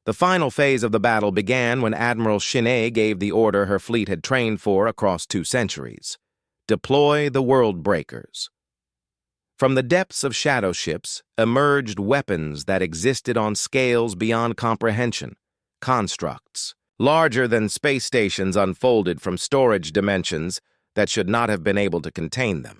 The final phase of the battle began when Admiral Shin gave the order her fleet had trained for across 2 centuries. Deploy the World Breakers. From the depths of shadow ships emerged weapons that existed on scales beyond comprehension. Constructs, larger than space stations, unfolded from storage dimensions that should not have been able to contain them.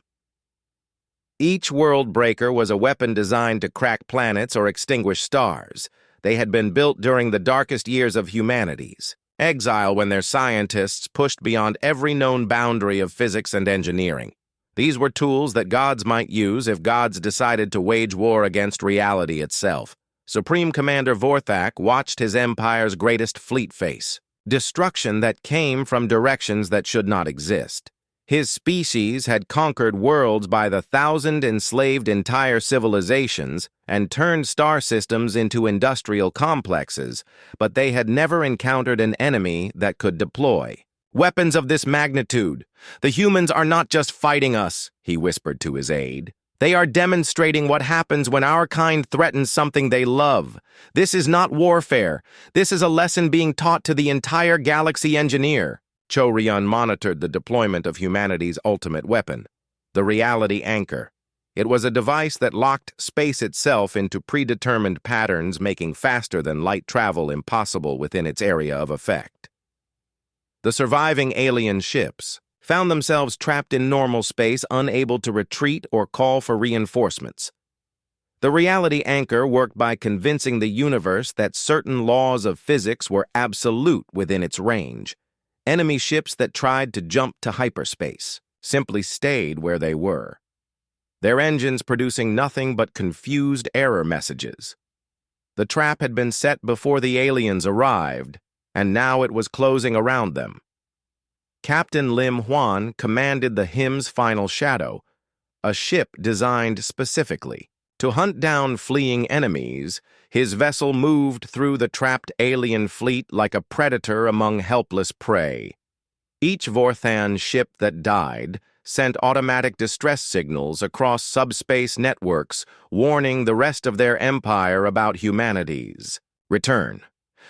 Each world breaker was a weapon designed to crack planets or extinguish stars. They had been built during the darkest years of humanity's exile, when their scientists pushed beyond every known boundary of physics and engineering. These were tools that gods might use if gods decided to wage war against reality itself. Supreme Commander Vorthak watched his empire's greatest fleet face destruction that came from directions that should not exist. His species had conquered worlds by the thousand, enslaved entire civilizations, and turned star systems into industrial complexes, but they had never encountered an enemy that could deploy weapons of this magnitude. The humans are not just fighting us, he whispered to his aide. They are demonstrating what happens when our kind threatens something they love. This is not warfare. This is a lesson being taught to the entire galaxy engineer. Cho-Ryun monitored the deployment of humanity's ultimate weapon, the reality anchor. It was a device that locked space itself into predetermined patterns, making faster-than-light travel impossible within its area of effect. The surviving alien ships found themselves trapped in normal space, unable to retreat or call for reinforcements. The reality anchor worked by convincing the universe that certain laws of physics were absolute within its range. Enemy ships that tried to jump to hyperspace simply stayed where they were, their engines producing nothing but confused error messages. The trap had been set before the aliens arrived, and now it was closing around them. Captain Lim Huan commanded the HFY's final shadow, a ship designed specifically to hunt down fleeing enemies. His vessel moved through the trapped alien fleet like a predator among helpless prey. Each Vorthan ship that died sent automatic distress signals across subspace networks, warning the rest of their empire about humanity's return.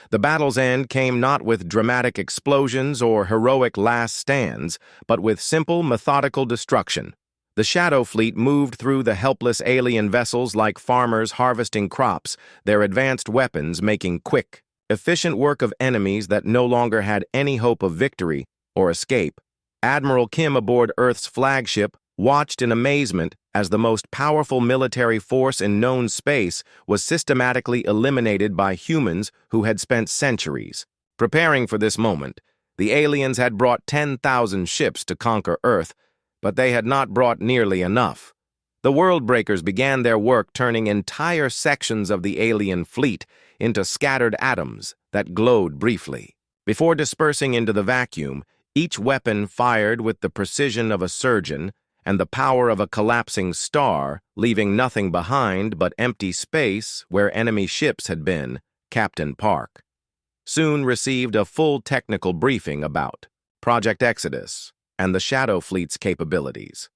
The battle's end came not with dramatic explosions or heroic last stands, but with simple, methodical destruction. The Shadow Fleet moved through the helpless alien vessels like farmers harvesting crops, their advanced weapons making quick, efficient work of enemies that no longer had any hope of victory or escape. Admiral Kim aboard Earth's flagship watched in amazement as the most powerful military force in known space was systematically eliminated by humans who had spent centuries preparing for this moment. The aliens had brought 10,000 ships to conquer Earth, but they had not brought nearly enough. The World Breakers began their work turning entire sections of the alien fleet into scattered atoms that glowed briefly. Before dispersing into the vacuum, each weapon fired with the precision of a surgeon and the power of a collapsing star, leaving nothing behind but empty space where enemy ships had been. Captain Park soon received a full technical briefing about Project Exodus and the Shadow Fleet's capabilities.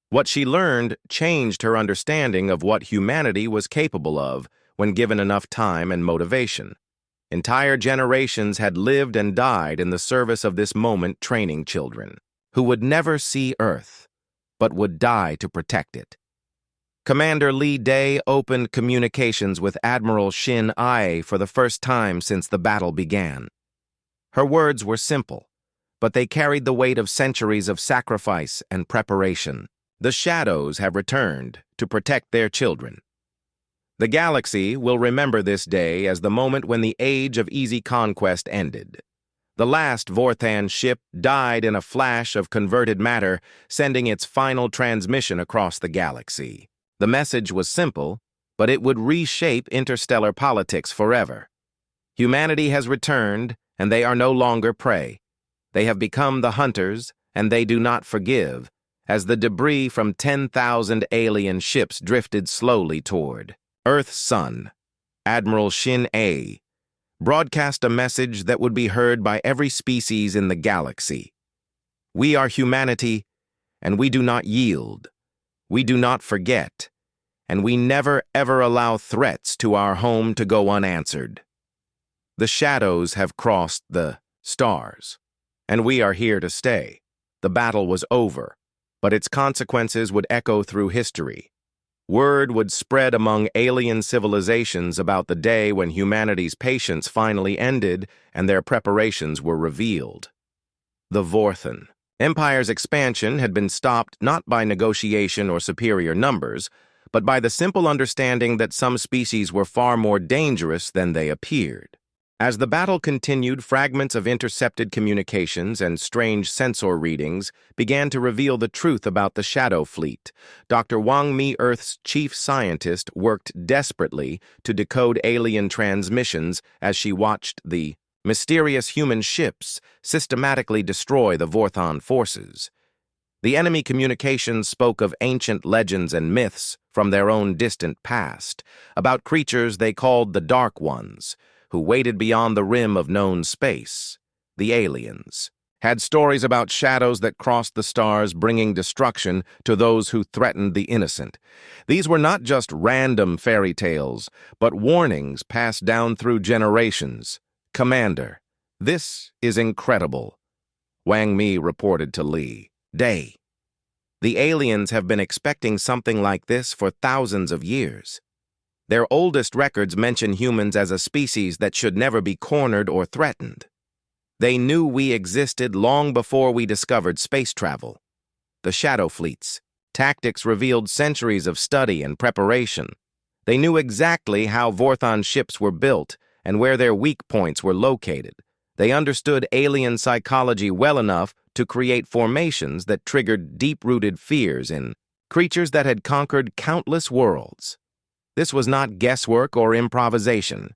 What she learned changed her understanding of what humanity was capable of when given enough time and motivation. Entire generations had lived and died in the service of this moment, training children who would never see Earth, but would die to protect it. Commander Lee Day opened communications with Admiral Shin for the first time since the battle began. Her words were simple, but they carried the weight of centuries of sacrifice and preparation. The Shadows have returned to protect their children. The galaxy will remember this day as the moment when the age of easy conquest ended. The last Vorthan ship died in a flash of converted matter, sending its final transmission across the galaxy. The message was simple, but it would reshape interstellar politics forever. Humanity has returned, and they are no longer prey. They have become the hunters, and they do not forgive, as the debris from 10,000 alien ships drifted slowly toward Earth's sun. Admiral Shin broadcast a message that would be heard by every species in the galaxy. We are humanity, and we do not yield. We do not forget, and we never ever allow threats to our home to go unanswered. The shadows have crossed the stars, and we are here to stay. The battle was over, but its consequences would echo through history. Word would spread among alien civilizations about the day when humanity's patience finally ended and their preparations were revealed. The Vorthan Empire's expansion had been stopped not by negotiation or superior numbers, but by the simple understanding that some species were far more dangerous than they appeared. As the battle continued, fragments of intercepted communications and strange sensor readings began to reveal the truth about the Shadow Fleet. Dr. Wang Mi, Earth's chief scientist, worked desperately to decode alien transmissions as she watched the mysterious human ships systematically destroy the Vorthan forces. The enemy communications spoke of ancient legends and myths from their own distant past, about creatures they called the Dark Ones, who waited beyond the rim of known space. The aliens had stories about shadows that crossed the stars, bringing destruction to those who threatened the innocent. These were not just random fairy tales, but warnings passed down through generations. "Commander, this is incredible," Wang Mi reported to Li. "The aliens have been expecting something like this for thousands of years. Their oldest records mention humans as a species that should never be cornered or threatened. They knew we existed long before we discovered space travel. The Shadow Fleet's tactics revealed centuries of study and preparation. They knew exactly how Vorthan ships were built and where their weak points were located. They understood alien psychology well enough to create formations that triggered deep-rooted fears in creatures that had conquered countless worlds. This was not guesswork or improvisation.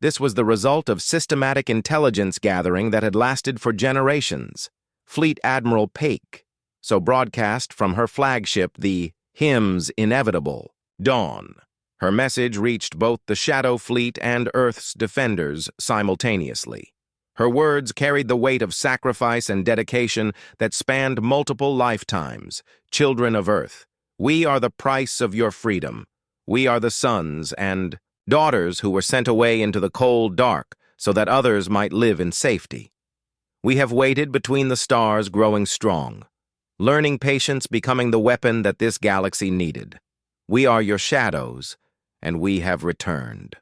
This was the result of systematic intelligence gathering that had lasted for generations. Fleet Admiral Paik so broadcast from her flagship, the Hymns Inevitable, Dawn. Her message reached both the Shadow Fleet and Earth's defenders simultaneously. Her words carried the weight of sacrifice and dedication that spanned multiple lifetimes. "Children of Earth, we are the price of your freedom. We are the sons and daughters who were sent away into the cold dark so that others might live in safety. We have waited between the stars, growing strong, learning patience, becoming the weapon that this galaxy needed. We are your shadows, and we have returned."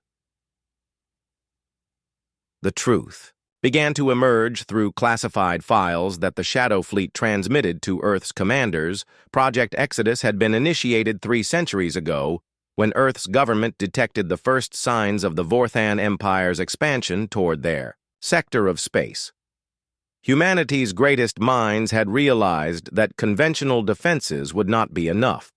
The truth began to emerge through classified files that the Shadow Fleet transmitted to Earth's commanders. Project Exodus had been initiated 3 centuries ago, when Earth's government detected the first signs of the Vorthan Empire's expansion toward their sector of space. Humanity's greatest minds had realized that conventional defenses would not be enough.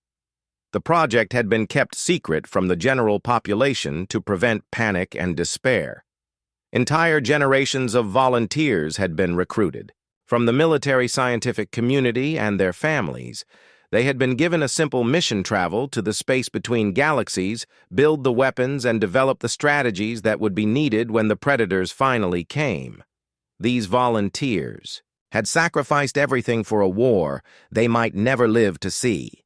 The project had been kept secret from the general population to prevent panic and despair. Entire generations of volunteers had been recruited from the military scientific community and their families. They had been given a simple mission: travel to the space between galaxies, build the weapons, and develop the strategies that would be needed when the predators finally came. These volunteers had sacrificed everything for a war they might never live to see.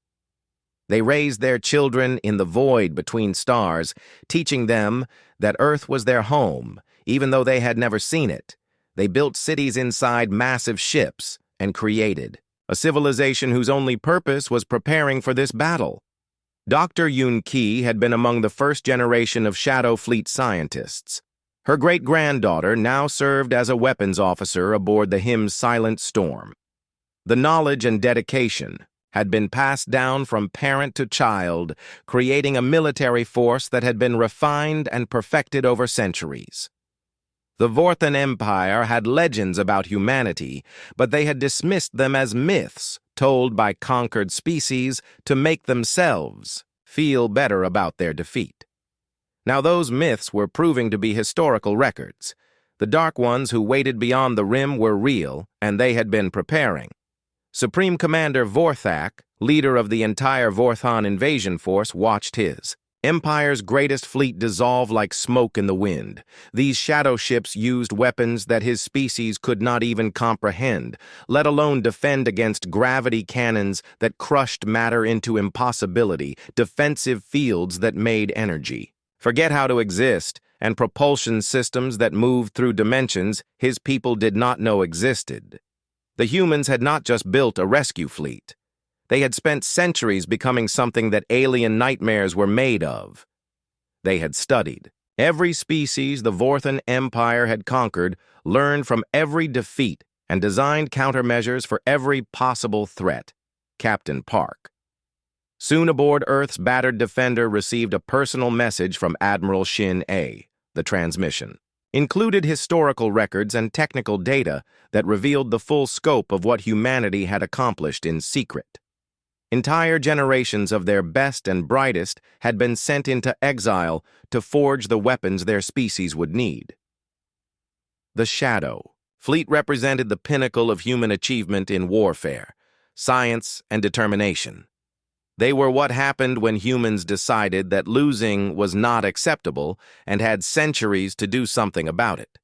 They raised their children in the void between stars, teaching them that Earth was their home, even though they had never seen it. They built cities inside massive ships and created a civilization whose only purpose was preparing for this battle. Dr. Yun Ki had been among the first generation of Shadow Fleet scientists. Her great-granddaughter now served as a weapons officer aboard the HIM's Silent Storm. The knowledge and dedication had been passed down from parent to child, creating a military force that had been refined and perfected over centuries. The Vorthan Empire had legends about humanity, but they had dismissed them as myths told by conquered species to make themselves feel better about their defeat. Now those myths were proving to be historical records. The Dark Ones who waited beyond the rim were real, and they had been preparing. Supreme Commander Vorthak, leader of the entire Vorthan invasion force, watched his Empire's greatest fleet dissolve like smoke in the wind. These shadow ships used weapons that his species could not even comprehend, let alone defend against gravity cannons that crushed matter into impossibility, defensive fields that made energy. Forget how to exist and propulsion systems that moved through dimensions his people did not know existed. The humans had not just built a rescue fleet. They had spent centuries becoming something that alien nightmares were made of. They had studied every species the Vorthan Empire had conquered, learned from every defeat, and designed countermeasures for every possible threat. Captain Park. Soon aboard Earth's battered defender received a personal message from Admiral Shin A. The transmission included historical records and technical data that revealed the full scope of what humanity had accomplished in secret. Entire generations of their best and brightest had been sent into exile to forge the weapons their species would need. The Shadow fleet represented the pinnacle of human achievement in warfare, science, and determination. They were what happened when humans decided that losing was not acceptable and had centuries to do something about it.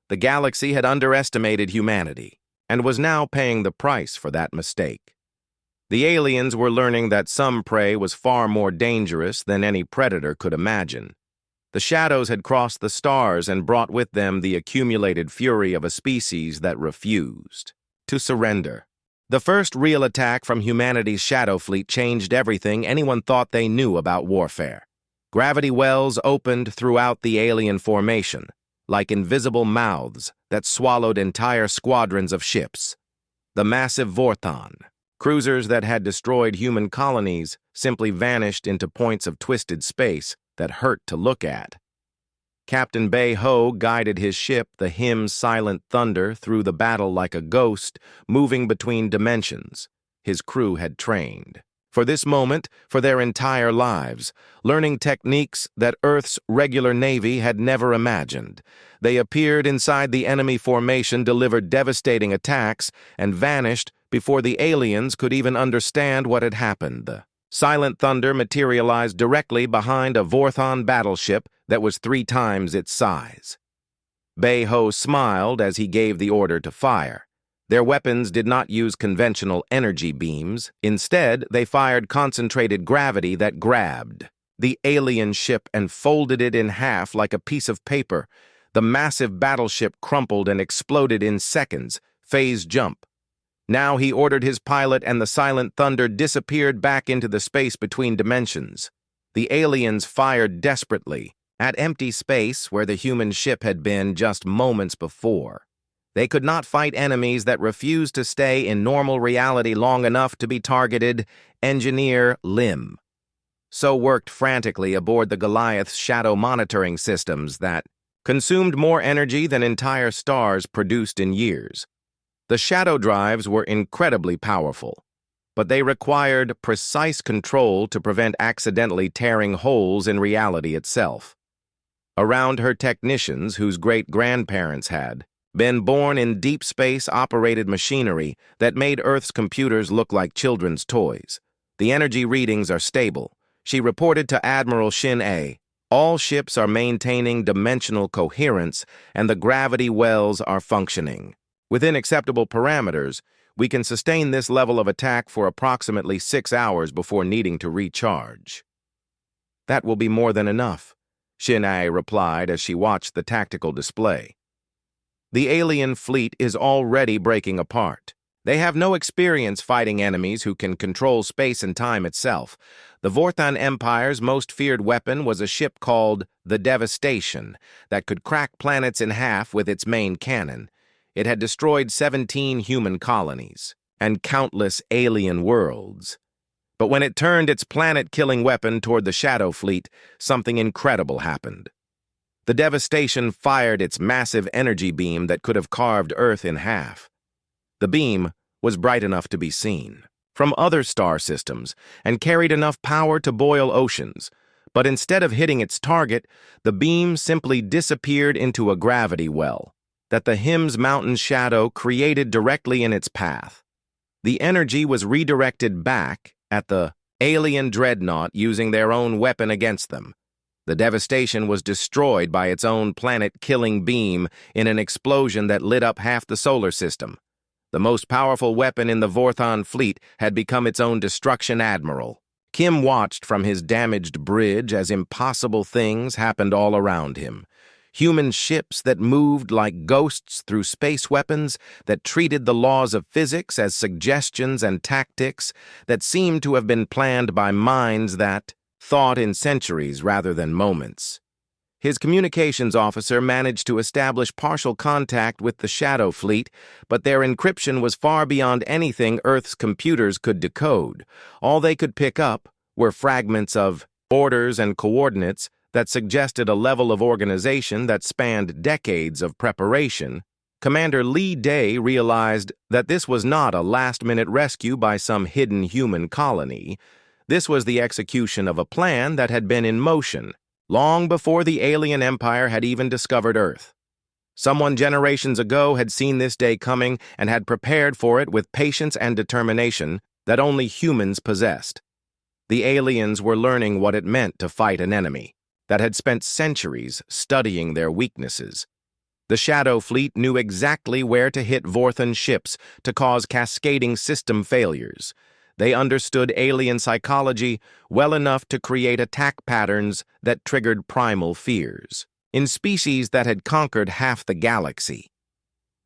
The galaxy had underestimated humanity and was now paying the price for that mistake. The aliens were learning that some prey was far more dangerous than any predator could imagine. The shadows had crossed the stars and brought with them the accumulated fury of a species that refused to surrender. The first real attack from humanity's shadow fleet changed everything anyone thought they knew about warfare. Gravity wells opened throughout the alien formation, like invisible mouths that swallowed entire squadrons of ships. The massive Vorthon, cruisers that had destroyed human colonies, simply vanished into points of twisted space that hurt to look at. Captain Bei Ho guided his ship, the Him's Silent Thunder, through the battle like a ghost, moving between dimensions. His crew had trained for this moment for their entire lives, learning techniques that Earth's regular navy had never imagined. They appeared inside the enemy formation, delivered devastating attacks, and vanished before the aliens could even understand what had happened. The Silent Thunder materialized directly behind a Vorthon battleship that was 3 times its size. Bei Ho smiled as he gave the order to fire. Their weapons did not use conventional energy beams. Instead, they fired concentrated gravity that grabbed the alien ship and folded it in half like a piece of paper. The massive battleship crumpled and exploded in seconds. Phase jump. Now he ordered his pilot, and the Silent Thunder disappeared back into the space between dimensions. The aliens fired desperately at empty space where the human ship had been just moments before. They could not fight enemies that refused to stay in normal reality long enough to be targeted. Engineer Lim so worked frantically aboard the Goliath's shadow monitoring systems that consumed more energy than entire stars produced in years. The shadow drives were incredibly powerful, but they required precise control to prevent accidentally tearing holes in reality itself. Around her, technicians whose great-grandparents had been born in deep space-operated machinery that made Earth's computers look like children's toys. The energy readings are stable. She reported to Admiral Shin A. All ships are maintaining dimensional coherence, and the gravity wells are functioning. Within acceptable parameters, we can sustain this level of attack for approximately 6 hours before needing to recharge. That will be more than enough, Shin A replied as she watched the tactical display. The alien fleet is already breaking apart. They have no experience fighting enemies who can control space and time itself. The Vorthon Empire's most feared weapon was a ship called the Devastation that could crack planets in half with its main cannon. It had destroyed 17 human colonies and countless alien worlds. But when it turned its planet-killing weapon toward the Shadow Fleet, something incredible happened. The Devastation fired its massive energy beam that could have carved Earth in half. The beam was bright enough to be seen from other star systems and carried enough power to boil oceans. But instead of hitting its target, the beam simply disappeared into a gravity well that the Him's mountain shadow created directly in its path. The energy was redirected back at the alien dreadnought using their own weapon against them. The Devastation was destroyed by its own planet-killing beam in an explosion that lit up half the solar system. The most powerful weapon in the Vorthon fleet had become its own destruction admiral. Kim watched from his damaged bridge as impossible things happened all around him. Human ships that moved like ghosts through space weapons, that treated the laws of physics as suggestions and tactics, that seemed to have been planned by minds that thought in centuries rather than moments. His communications officer managed to establish partial contact with the Shadow Fleet, but their encryption was far beyond anything Earth's computers could decode. All they could pick up were fragments of orders and coordinates that suggested a level of organization that spanned decades of preparation. Commander Lee Day realized that this was not a last-minute rescue by some hidden human colony. This was the execution of a plan that had been in motion long before the alien empire had even discovered Earth. Someone generations ago had seen this day coming and had prepared for it with patience and determination that only humans possessed. The aliens were learning what it meant to fight an enemy that had spent centuries studying their weaknesses. The Shadow Fleet knew exactly where to hit Vorthan ships to cause cascading system failures. They understood alien psychology well enough to create attack patterns that triggered primal fears in species that had conquered half the galaxy.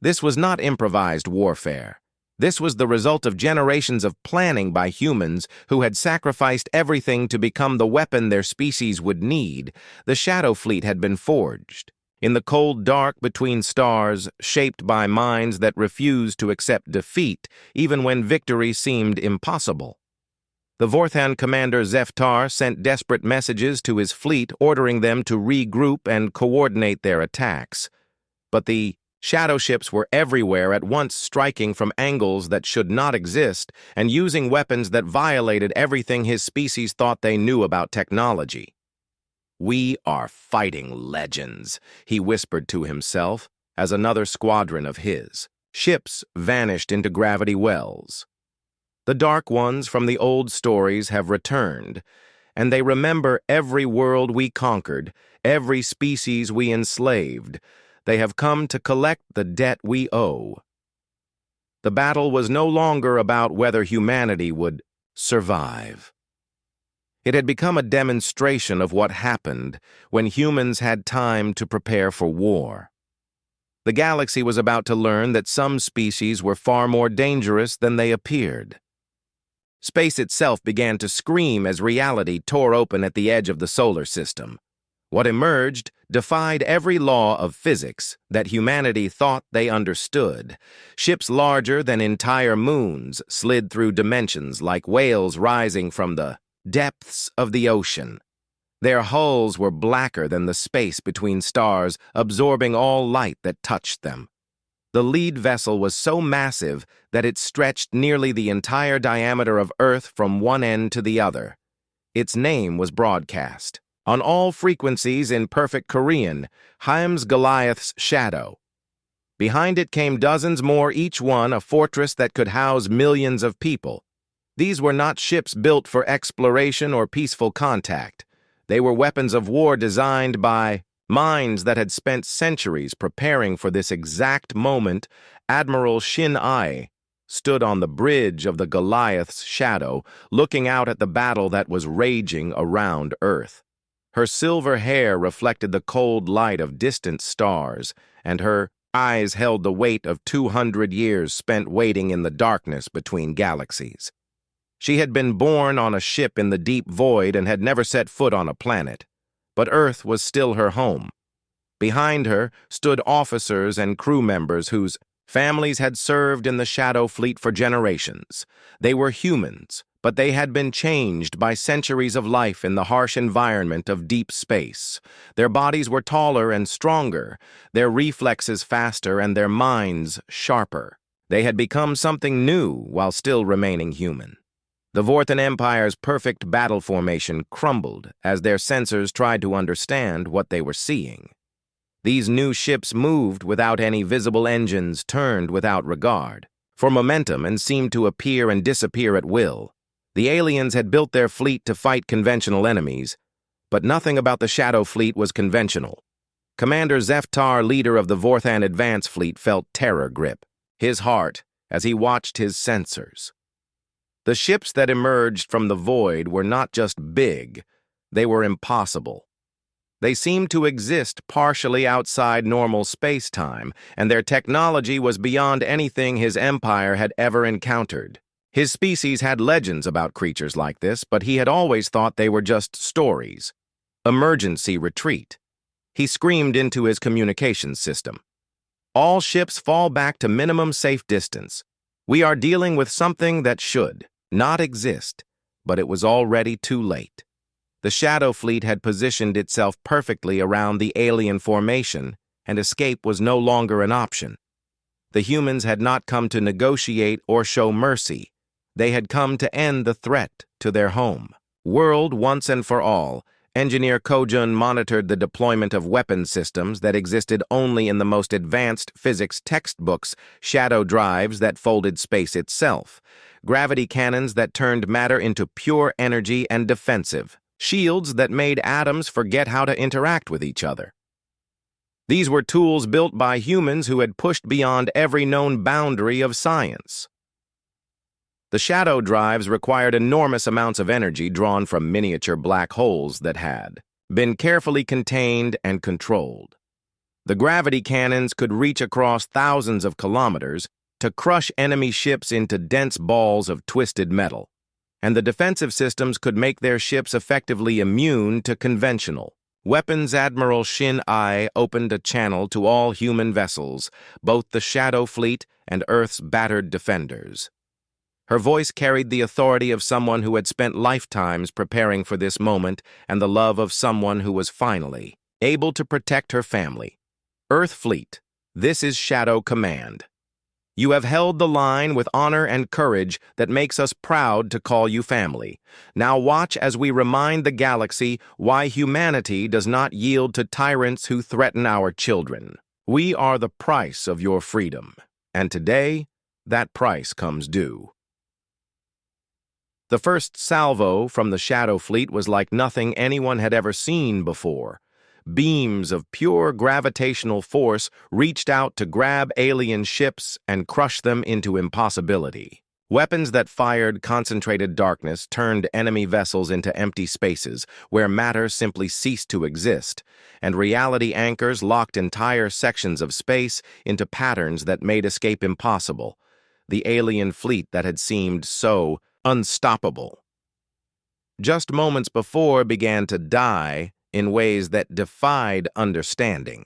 This was not improvised warfare. This was the result of generations of planning by humans who had sacrificed everything to become the weapon their species would need. The Shadow Fleet had been forged in the cold dark between stars, shaped by minds that refused to accept defeat even when victory seemed impossible. The Vorthan commander Zeftar sent desperate messages to his fleet ordering them to regroup and coordinate their attacks. But the shadow ships were everywhere at once, striking from angles that should not exist and using weapons that violated everything his species thought they knew about technology. "We are fighting legends," he whispered to himself as another squadron of his ships vanished into gravity wells. The Dark Ones from the old stories have returned, and they remember every world we conquered, every species we enslaved. They have come to collect the debt we owe. The battle was no longer about whether humanity would survive. It had become a demonstration of what happened when humans had time to prepare for war. The galaxy was about to learn that some species were far more dangerous than they appeared. Space itself began to scream as reality tore open at the edge of the solar system. What emerged defied every law of physics that humanity thought they understood. Ships larger than entire moons slid through dimensions like whales rising from the depths of the ocean. Their hulls were blacker than the space between stars, absorbing all light that touched them. The lead vessel was so massive that it stretched nearly the entire diameter of Earth from one end to the other. Its name was broadcast on all frequencies in perfect Korean, Haim's Goliath's Shadow. Behind it came dozens more, each one a fortress that could house millions of people. These were not ships built for exploration or peaceful contact. They were weapons of war designed by minds that had spent centuries preparing for this exact moment. Admiral Shin Ai stood on the bridge of the Goliath's Shadow, looking out at the battle that was raging around Earth. Her silver hair reflected the cold light of distant stars, and her eyes held the weight of 200 years spent waiting in the darkness between galaxies. She had been born on a ship in the deep void and had never set foot on a planet, but Earth was still her home. Behind her stood officers and crew members whose families had served in the Shadow Fleet for generations. They were humans, but they had been changed by centuries of life in the harsh environment of deep space. Their bodies were taller and stronger, their reflexes faster, and their minds sharper. They had become something new while still remaining human. The Vorthan Empire's perfect battle formation crumbled as their sensors tried to understand what they were seeing. These new ships moved without any visible engines, turned without regard for momentum, and seemed to appear and disappear at will. The aliens had built their fleet to fight conventional enemies, but nothing about the Shadow Fleet was conventional. Commander Zeftar, leader of the Vorthan Advance Fleet, felt terror grip his heart as he watched his sensors. The ships that emerged from the void were not just big, they were impossible. They seemed to exist partially outside normal space-time, and their technology was beyond anything his empire had ever encountered. His species had legends about creatures like this, but he had always thought they were just stories. Emergency retreat. He screamed into his communications system. All ships fall back to minimum safe distance. We are dealing with something that should not exist, but it was already too late. The Shadow Fleet had positioned itself perfectly around the alien formation, and escape was no longer an option. The humans had not come to negotiate or show mercy. They had come to end the threat to their home. World once and for all, Engineer Kojun monitored the deployment of weapon systems that existed only in the most advanced physics textbooks, shadow drives that folded space itself, gravity cannons that turned matter into pure energy and defensive, shields that made atoms forget how to interact with each other. These were tools built by humans who had pushed beyond every known boundary of science. The shadow drives required enormous amounts of energy drawn from miniature black holes that had been carefully contained and controlled. The gravity cannons could reach across thousands of kilometers to crush enemy ships into dense balls of twisted metal, and the defensive systems could make their ships effectively immune to conventional weapons. Admiral Shin Ai opened a channel to all human vessels, both the Shadow Fleet and Earth's battered defenders. Her voice carried the authority of someone who had spent lifetimes preparing for this moment and the love of someone who was finally able to protect her family. Earth Fleet, this is Shadow Command. You have held the line with honor and courage that makes us proud to call you family. Now watch as we remind the galaxy why humanity does not yield to tyrants who threaten our children. We are the price of your freedom, and today, that price comes due. The first salvo from the Shadow Fleet was like nothing anyone had ever seen before. Beams of pure gravitational force reached out to grab alien ships and crush them into impossibility. Weapons that fired concentrated darkness turned enemy vessels into empty spaces where matter simply ceased to exist, and reality anchors locked entire sections of space into patterns that made escape impossible. The alien fleet that had seemed so unstoppable just moments before began to die in ways that defied understanding.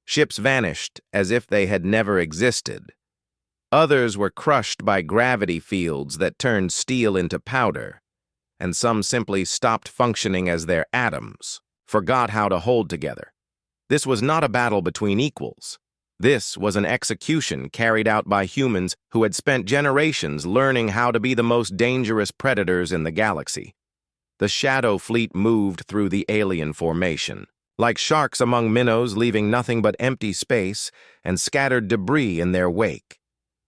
Ships vanished as if they had never existed. Others were crushed by gravity fields that turned steel into powder, and some simply stopped functioning as their atoms, forgot how to hold together. This was not a battle between equals. This was an execution carried out by humans who had spent generations learning how to be the most dangerous predators in the galaxy. The Shadow Fleet moved through the alien formation, like sharks among minnows leaving nothing but empty space and scattered debris in their wake.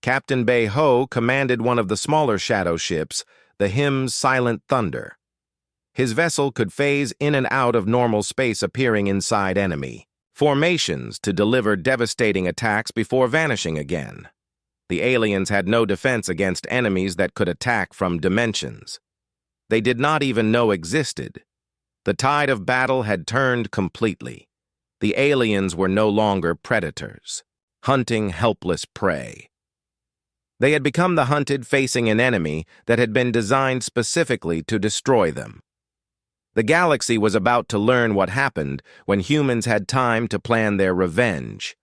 Captain Bei Ho commanded one of the smaller shadow ships, the Him's Silent Thunder. His vessel could phase in and out of normal space appearing inside enemy formations to deliver devastating attacks before vanishing again. The aliens had no defense against enemies that could attack from dimensions they did not even know existed. The tide of battle had turned completely. The aliens were no longer predators, hunting helpless prey. They had become the hunted facing an enemy that had been designed specifically to destroy them. The galaxy was about to learn what happened when humans had time to plan their revenge.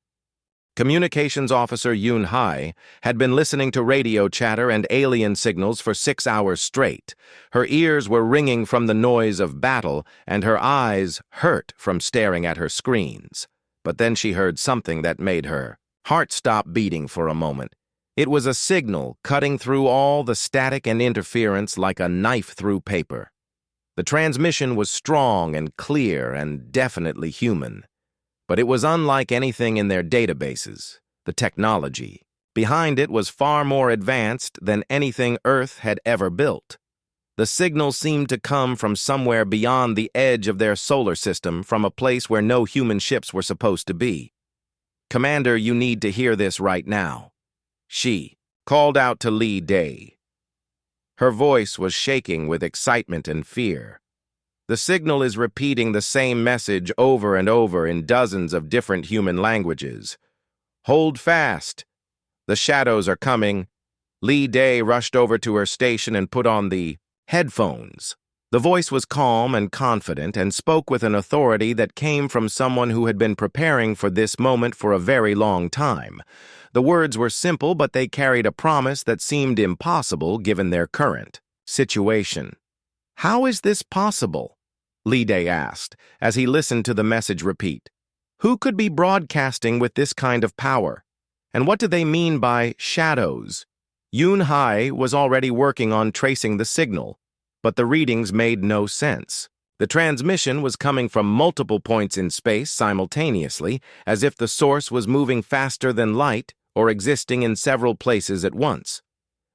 Communications Officer Yun Hai had been listening to radio chatter and alien signals for 6 hours straight. Her ears were ringing from the noise of battle, and her eyes hurt from staring at her screens. But then she heard something that made her heart stop beating for a moment. It was a signal cutting through all the static and interference like a knife through paper. The transmission was strong and clear and definitely human. But it was unlike anything in their databases. The technology behind it was far more advanced than anything Earth had ever built. The signal seemed to come from somewhere beyond the edge of their solar system, from a place where no human ships were supposed to be. "Commander, you need to hear this right now," she called out to Li Day. Her voice was shaking with excitement and fear. The signal is repeating the same message over and over in dozens of different human languages. Hold fast. The shadows are coming. Lee Day rushed over to her station and put on the headphones. The voice was calm and confident and spoke with an authority that came from someone who had been preparing for this moment for a very long time. The words were simple, but they carried a promise that seemed impossible given their current situation. "How is this possible?" Lee Day asked, as he listened to the message repeat. "Who could be broadcasting with this kind of power? And what do they mean by shadows?" Yoon Hai was already working on tracing the signal, but the readings made no sense. The transmission was coming from multiple points in space simultaneously, as if the source was moving faster than light or existing in several places at once.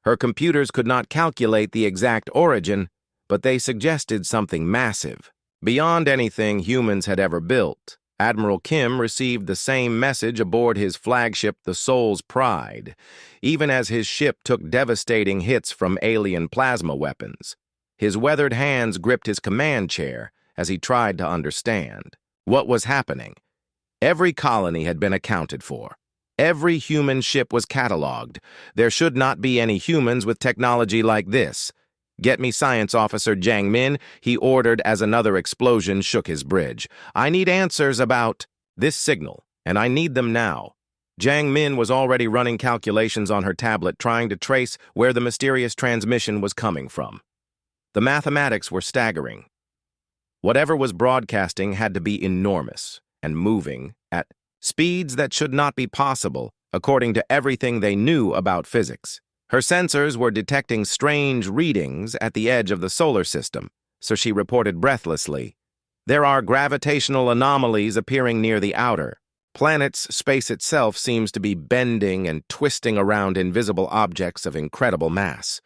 Her computers could not calculate the exact origin, but they suggested something massive, beyond anything humans had ever built. Admiral Kim received the same message aboard his flagship, the Soul's Pride, even as his ship took devastating hits from alien plasma weapons. His weathered hands gripped his command chair as he tried to understand what was happening. Every colony had been accounted for. Every human ship was cataloged. There should not be any humans with technology like this. "Get me Science Officer Jiang Min," he ordered as another explosion shook his bridge. "I need answers about this signal, and I need them now." Jiang Min was already running calculations on her tablet, trying to trace where the mysterious transmission was coming from. The mathematics were staggering. Whatever was broadcasting had to be enormous and moving at speeds that should not be possible, according to everything they knew about physics. Her sensors were detecting strange readings at the edge of the solar system, so she reported breathlessly, "There are gravitational anomalies appearing near the outer planet's space itself seems to be bending and twisting around invisible objects of incredible mass.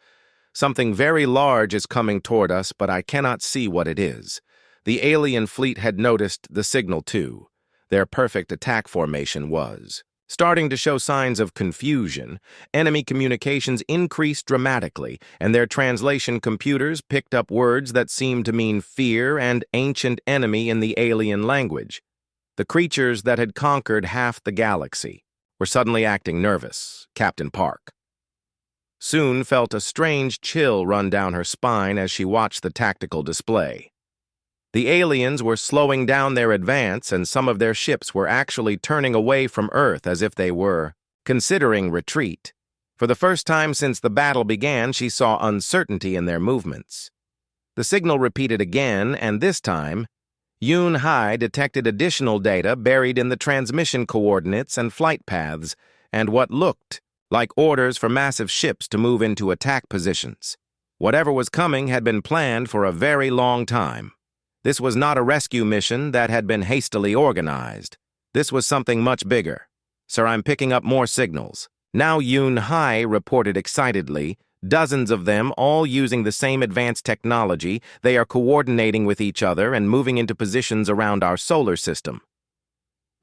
Something very large is coming toward us, but I cannot see what it is." The alien fleet had noticed the signal too. Their perfect attack formation was starting to show signs of confusion. Enemy communications increased dramatically, and their translation computers picked up words that seemed to mean fear and ancient enemy in the alien language. The creatures that had conquered half the galaxy were suddenly acting nervous. Captain Park soon felt a strange chill run down her spine as she watched the tactical display. The aliens were slowing down their advance, and some of their ships were actually turning away from Earth as if they were considering retreat. For the first time since the battle began, she saw uncertainty in their movements. The signal repeated again, and this time, Yoon Hai detected additional data buried in the transmission coordinates and flight paths, and what looked like orders for massive ships to move into attack positions. Whatever was coming had been planned for a very long time. This was not a rescue mission that had been hastily organized. This was something much bigger. "Sir, I'm picking up more signals." Now Yoon Hai reported excitedly, dozens of them, all using the same advanced technology. They are coordinating with each other and moving into positions around our solar system.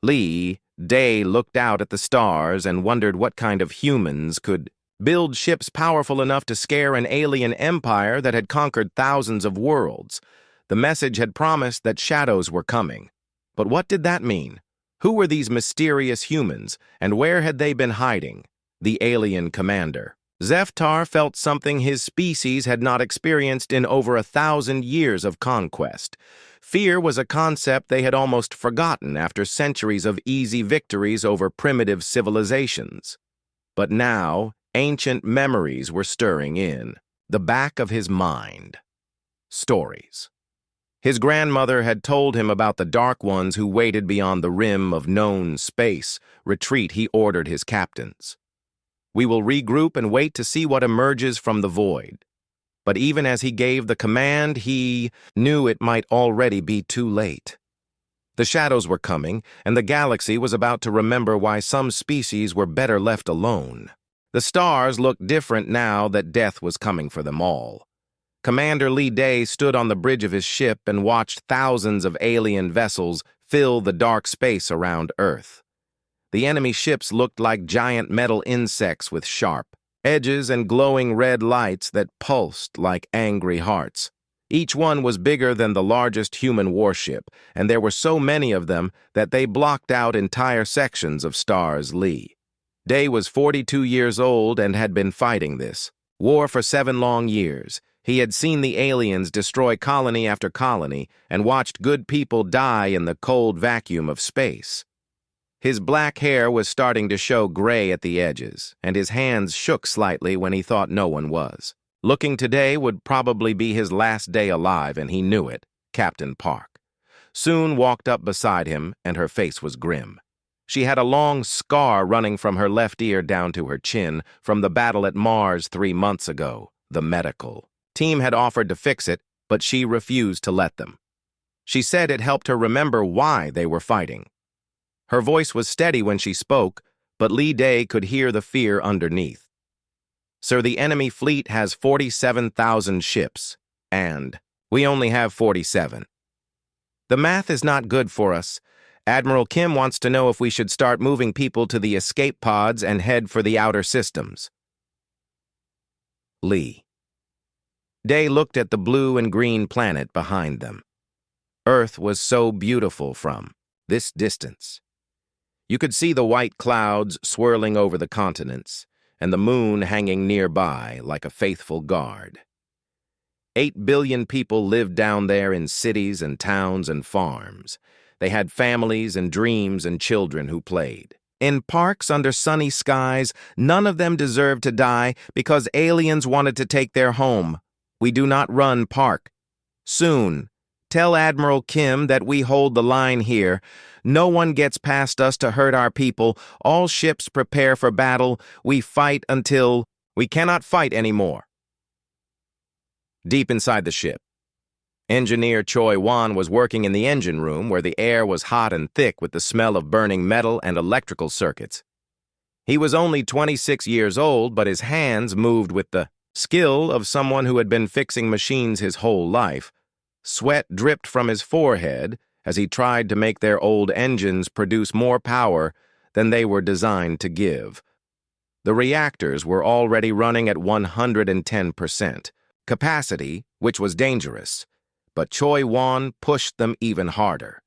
Lee Day looked out at the stars and wondered what kind of humans could build ships powerful enough to scare an alien empire that had conquered thousands of worlds. The message had promised that shadows were coming. But what did that mean? Who were these mysterious humans, and where had they been hiding? The alien commander Zeftar felt something his species had not experienced in over 1,000 years of conquest. Fear was a concept they had almost forgotten after centuries of easy victories over primitive civilizations. But now, ancient memories were stirring in the back of his mind. Stories. His grandmother had told him about the dark ones who waited beyond the rim of known space. Retreat, he ordered his captains. "We will regroup and wait to see what emerges from the void." But even as he gave the command, he knew it might already be too late. The shadows were coming, and the galaxy was about to remember why some species were better left alone. The stars looked different now that death was coming for them all. Commander Lee Day stood on the bridge of his ship and watched thousands of alien vessels fill the dark space around Earth. The enemy ships looked like giant metal insects with sharp edges and glowing red lights that pulsed like angry hearts. Each one was bigger than the largest human warship, and there were so many of them that they blocked out entire sections of Stars Lee. Day was 42 years old and had been fighting this war for 7 long years. He had seen the aliens destroy colony after colony and watched good people die in the cold vacuum of space. His black hair was starting to show gray at the edges, and his hands shook slightly when he thought no one was. Looking today would probably be his last day alive, and he knew it. Captain Park soon walked up beside him, and her face was grim. She had a long scar running from her left ear down to her chin from the battle at Mars 3 months ago. The medical team had offered to fix it, but she refused to let them. She said it helped her remember why they were fighting. Her voice was steady when she spoke, but Lee Day could hear the fear underneath. Sir, the enemy fleet has 47,000 ships, and we only have 47. The math is not good for us. Admiral Kim wants to know if we should start moving people to the escape pods and head for the outer systems. Lee. Day looked at the blue and green planet behind them. Earth was so beautiful from this distance. You could see the white clouds swirling over the continents, and the moon hanging nearby like a faithful guard. 8 billion people lived down there in cities and towns and farms. They had families and dreams and children who played. In parks under sunny skies, none of them deserved to die because aliens wanted to take their home. We do not run park. Soon, tell Admiral Kim that we hold the line here. No one gets past us to hurt our people. All ships prepare for battle. We fight until we cannot fight anymore. Deep inside the ship, Engineer Choi Wan was working in the engine room where the air was hot and thick with the smell of burning metal and electrical circuits. He was only 26 years old, but his hands moved with the skill of someone who had been fixing machines his whole life. Sweat dripped from his forehead as he tried to make their old engines produce more power than they were designed to give. The reactors were already running at 110% capacity, which was dangerous, but Choi Wan pushed them even harder.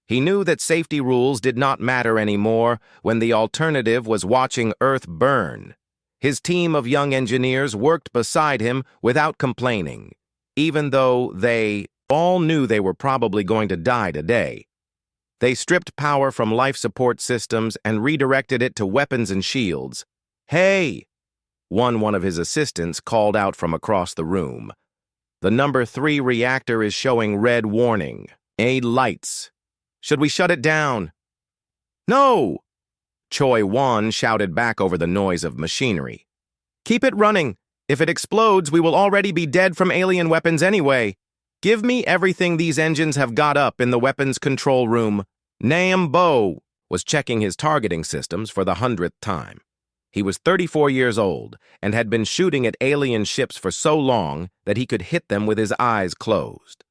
He knew that safety rules did not matter anymore when the alternative was watching Earth burn. His team of young engineers worked beside him without complaining, even though they all knew they were probably going to die today. They stripped power from life support systems and redirected it to weapons and shields. "Hey!" One of his assistants called out from across the room. "The number 3 reactor is showing red warning. Aid lights. Should we shut it down?" "No!" Choi Wan shouted back over the noise of machinery. "Keep it running. If it explodes, we will already be dead from alien weapons anyway. Give me everything these engines have got up in the weapons control room." Nam Bo was checking his targeting systems for the 100th time. He was 34 years old and had been shooting at alien ships for so long that he could hit them with his eyes closed.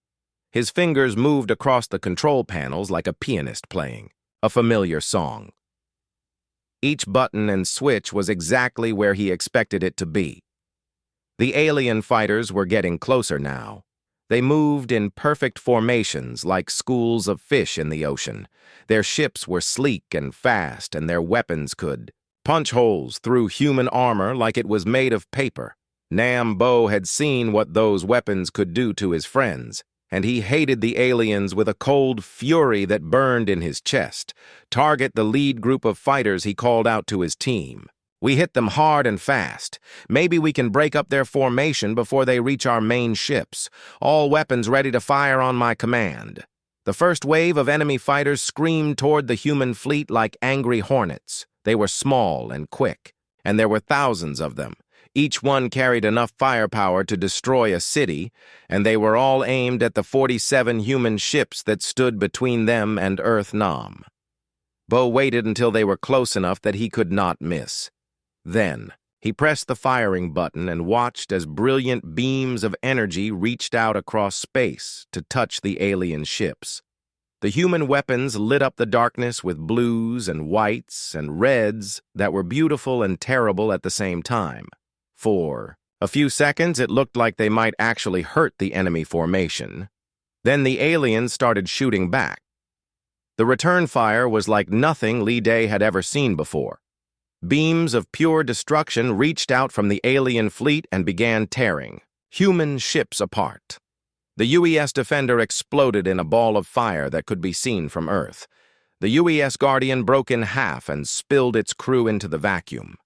His fingers moved across the control panels like a pianist playing a familiar song. Each button and switch was exactly where he expected it to be. The alien fighters were getting closer now. They moved in perfect formations like schools of fish in the ocean. Their ships were sleek and fast, and their weapons could punch holes through human armor like it was made of paper. Nam Bo had seen what those weapons could do to his friends, and he hated the aliens with a cold fury that burned in his chest. "Target the lead group of fighters," he called out to his team. "We hit them hard and fast. Maybe we can break up their formation before they reach our main ships. All weapons ready to fire on my command." The first wave of enemy fighters screamed toward the human fleet like angry hornets. They were small and quick, and there were thousands of them. Each one carried enough firepower to destroy a city, and they were all aimed at the 47 human ships that stood between them and Earth Nam. Bo waited until they were close enough that he could not miss. Then, he pressed the firing button and watched as brilliant beams of energy reached out across space to touch the alien ships. The human weapons lit up the darkness with blues and whites and reds that were beautiful and terrible at the same time. For A few seconds, it looked like they might actually hurt the enemy formation. Then the aliens started shooting back. The return fire was like nothing Lee Day had ever seen before. Beams of pure destruction reached out from the alien fleet and began tearing human ships apart. The UES Defender exploded in a ball of fire that could be seen from Earth. The UES Guardian broke in half and spilled its crew into the vacuum.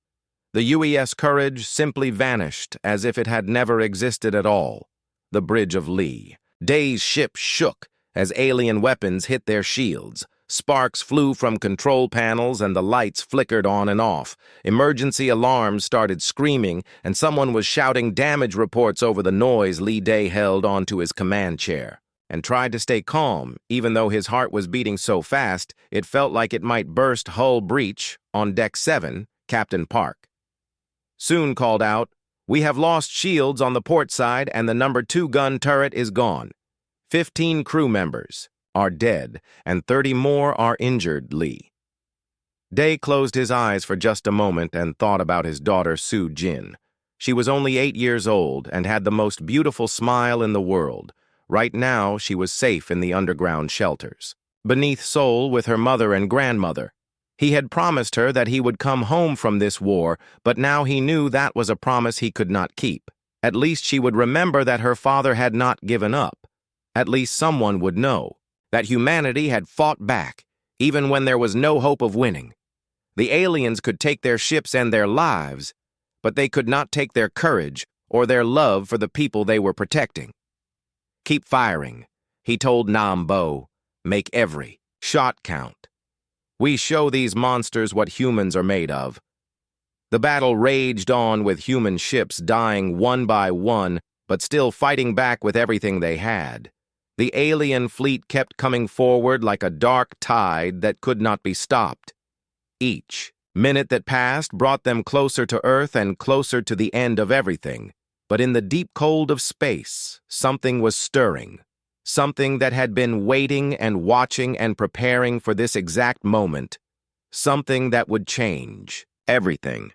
The UES Courage simply vanished as if it had never existed at all. The Bridge of Lee. Day's ship shook as alien weapons hit their shields. Sparks flew from control panels and the lights flickered on and off. Emergency alarms started screaming and someone was shouting damage reports over the noise. Lee Day held onto his command chair and tried to stay calm, even though his heart was beating so fast it felt like it might burst. Hull breach on Deck 7, Captain Park soon called out, "We have lost shields on the port side and the number 2 gun turret is gone. 15 crew members are dead, and 30 more are injured." Lee Day closed his eyes for just a moment and thought about his daughter Sue Jin. She was only 8 years old and had the most beautiful smile in the world. Right now, she was safe in the underground shelters, beneath Seoul with her mother and grandmother. He had promised her that he would come home from this war, but now he knew that was a promise he could not keep. At least she would remember that her father had not given up. At least someone would know that humanity had fought back, even when there was no hope of winning. The aliens could take their ships and their lives, but they could not take their courage or their love for the people they were protecting. "Keep firing," he told Nam Bo. "Make every shot count. We show these monsters what humans are made of." The battle raged on with human ships dying one by one, but still fighting back with everything they had. The alien fleet kept coming forward like a dark tide that could not be stopped. Each minute that passed brought them closer to Earth and closer to the end of everything. But in the deep cold of space, something was stirring. Something that had been waiting and watching and preparing for this exact moment. Something that would change everything.